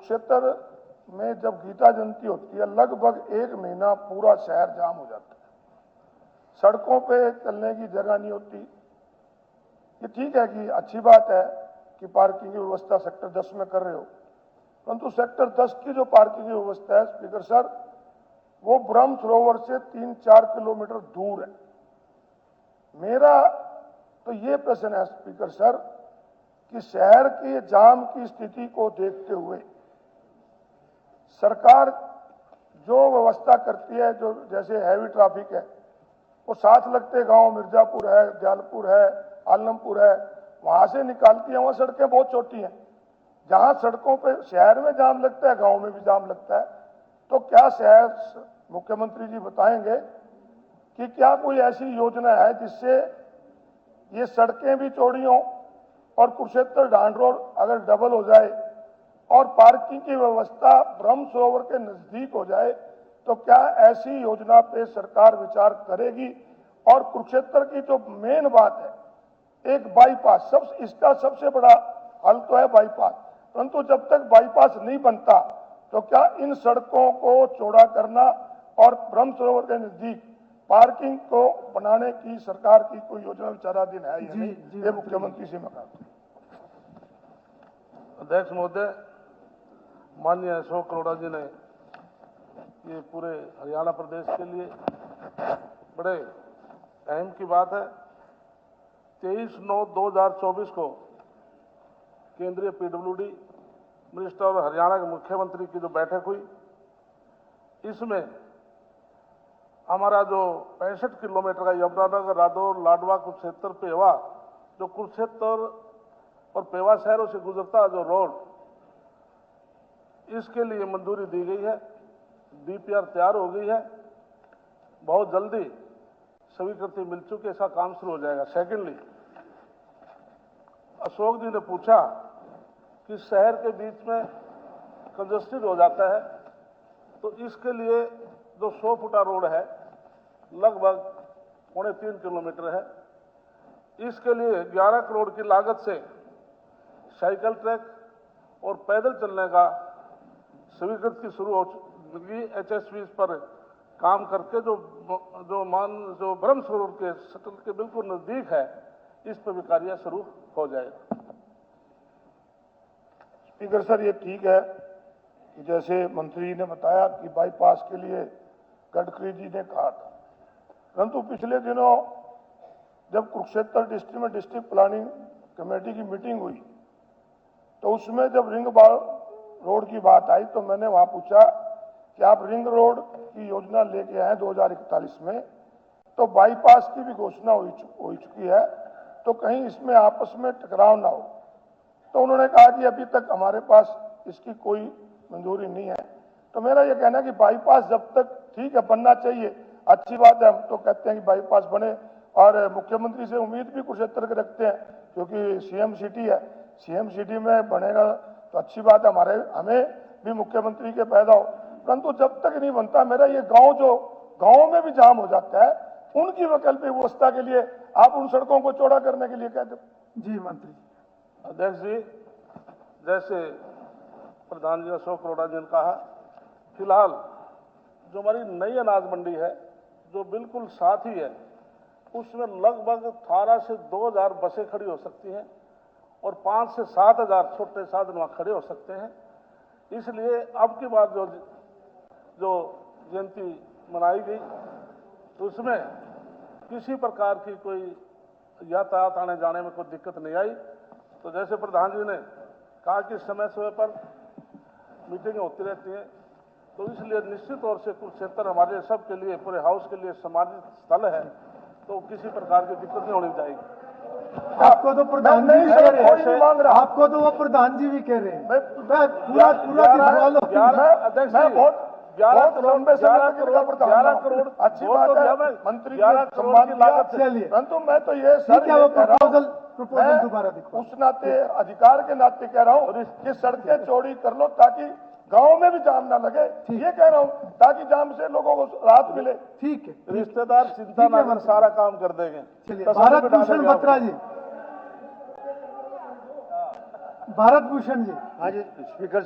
कुरुक्षेत्र में जब गीता जयंती होती है लगभग 1 महीना पूरा शहर जाम हो जाता है, सड़कों पे चलने की जगह नहीं होती। ये ठीक है कि अच्छी बात है कि पार्किंग की व्यवस्था सेक्टर 10 में कर रहे हो, परंतु सेक्टर 10 की जो पार्किंग की व्यवस्था है स्पीकर सर, वो ब्रह्म सरोवर से 3-4 किलोमीटर दूर है। मेरा तो ये प्रश्न है स्पीकर सर कि शहर के जाम की स्थिति को देखते हुए सरकार जो व्यवस्था करती है, जो जैसे हैवी ट्रैफिक है, वो साथ लगते गांव मिर्जापुर है, दयालपुर है, आलमपुर है, वहां से निकालती है। वहां सड़कें बहुत छोटी हैं, जहां सड़कों पे शहर में जाम लगता है, गांव में भी जाम लगता है। तो क्या शहर मुख्यमंत्री जी बताएंगे कि क्या कोई ऐसी योजना है जिससे ये सड़कें भी चौड़ी हों और कुरुक्षेत्र ढांड रोड अगर डबल हो जाए और पार्किंग की व्यवस्था ब्रह्म सरोवर के नजदीक हो जाए, तो क्या ऐसी योजना पे सरकार विचार करेगी? और कुरुक्षेत्र की जो मेन बात है, एक बाईपास, इसका सबसे बड़ा हल तो है बाईपास, परंतु जब तक बाईपास नहीं बनता तो क्या इन सड़कों को चौड़ा करना और ब्रह्म सरोवर के नजदीक पार्किंग को बनाने की सरकार की कोई योजना विचाराधीन है या नहीं? ये मुख्यमंत्री से मैं कहता हूं। अध्यक्ष महोदय, माननीय अशोक अरोड़ा जी ने ये पूरे हरियाणा प्रदेश के लिए बड़े अहम की बात है। 23/9/2024 को केंद्रीय पीडब्ल्यूडी मिनिस्टर और हरियाणा के मुख्यमंत्री की जो बैठक हुई, इसमें हमारा जो 65 किलोमीटर का यमुनानगर, रादौर, लाडवा, कुरुक्षेत्र, पेवा, जो कुरुक्षेत्र और पेवा शहरों से गुजरता जो रोड, इसके लिए मंजूरी दी गई है। डीपीआर तैयार हो गई है, बहुत जल्दी स्वीकृति मिल चुकी है, इसका काम शुरू हो जाएगा। सेकेंडली, अशोक जी ने पूछा कि शहर के बीच में कंजस्टेड हो जाता है, तो इसके लिए जो 100 फुटा रोड है, लगभग 3.25 किलोमीटर है, इसके लिए 11 करोड़ की लागत से साइकिल ट्रैक और पैदल चलने का स्वीकृति शुरू हो चुकी। एचएसवी पर काम करके जो ब्रह्म सरोवर के सटल के बिल्कुल नजदीक है, इस पर भी कार्य शुरू हो जाएगा। स्पीकर सर, ये ठीक है कि जैसे मंत्री ने बताया कि बाईपास के लिए गडकरी जी ने कहा था, परंतु पिछले दिनों जब कुरुक्षेत्र डिस्ट्रिक्ट में डिस्ट्रिक्ट प्लानिंग कमेटी की मीटिंग हुई, तो उसमें जब रिंग रोड की बात आई तो मैंने वहां पूछा कि आप रिंग रोड की योजना लेके आए 2041 में, तो बाईपास की भी घोषणा हो चुकी है, तो कहीं इसमें आपस में टकराव ना हो। तो उन्होंने कहा कि अभी तक हमारे पास इसकी कोई मंजूरी नहीं है। तो मेरा यह कहना है कि बाईपास जब तक ठीक है बनना चाहिए, अच्छी बात है, हम तो कहते हैं कि बाईपास बने, और मुख्यमंत्री से उम्मीद भी कुरुक्षेत्र के रखते हैं क्योंकि सीएम सिटी है, सीएम सिटी में बनेगा तो अच्छी बात है, हमें भी मुख्यमंत्री के पैदा हो। परंतु जब तक नहीं बनता, मेरा ये गांव में भी जाम हो जाता है, उनकी वैकल्पिक व्यवस्था के लिए आप उन सड़कों को चौड़ा करने के लिए कह दो। जी मंत्री। अध्यक्ष जी, जैसे प्रधान जी अशोक अरोड़ा जी ने कहा, फिलहाल जो हमारी नई अनाज मंडी है जो बिल्कुल साथ ही है, उसमें लगभग 18 से 2000 बसें खड़ी हो सकती हैं और 5 से 7 हजार छोटे साधन वहां खड़े हो सकते हैं। इसलिए अब की बार जो जयंती मनाई गई, तो उसमें किसी प्रकार की कोई यातायात आने जाने में कोई दिक्कत नहीं आई। तो जैसे प्रधान जी ने कहा कि समय समय पर मीटिंगें होती रहती हैं, तो इसलिए निश्चित तौर से कुरुक्षेत्र हमारे सब के लिए, पूरे हाउस के लिए सम्मानित स्थल है, तो किसी प्रकार की दिक्कत नहीं होनी चाहिए। आपको तो प्रधान जी कह रहे हैं, आपको तो वो प्रधान जी भी कह रहे हैं। मैं पूरा करोड़ अच्छी बात है, मंत्री 11 करोड़ की लागत से, परंतु मैं तो ये प्रपोजल दोबारा देखो, उस नाते अधिकार के नाते कह रहा हूँ कि सड़कें चौड़ी कर लो ताकि गांव में भी जाम ना लगे, ये कह रहा हूँ, ताकि जाम से लोगों को राहत मिले। ठीक है, रिश्तेदार चिंता ना कर, सारा काम कर देंगे। चलिए, भारत भूषण बत्रा जी। भारत भूषण जी। हाँ जी स्पीकर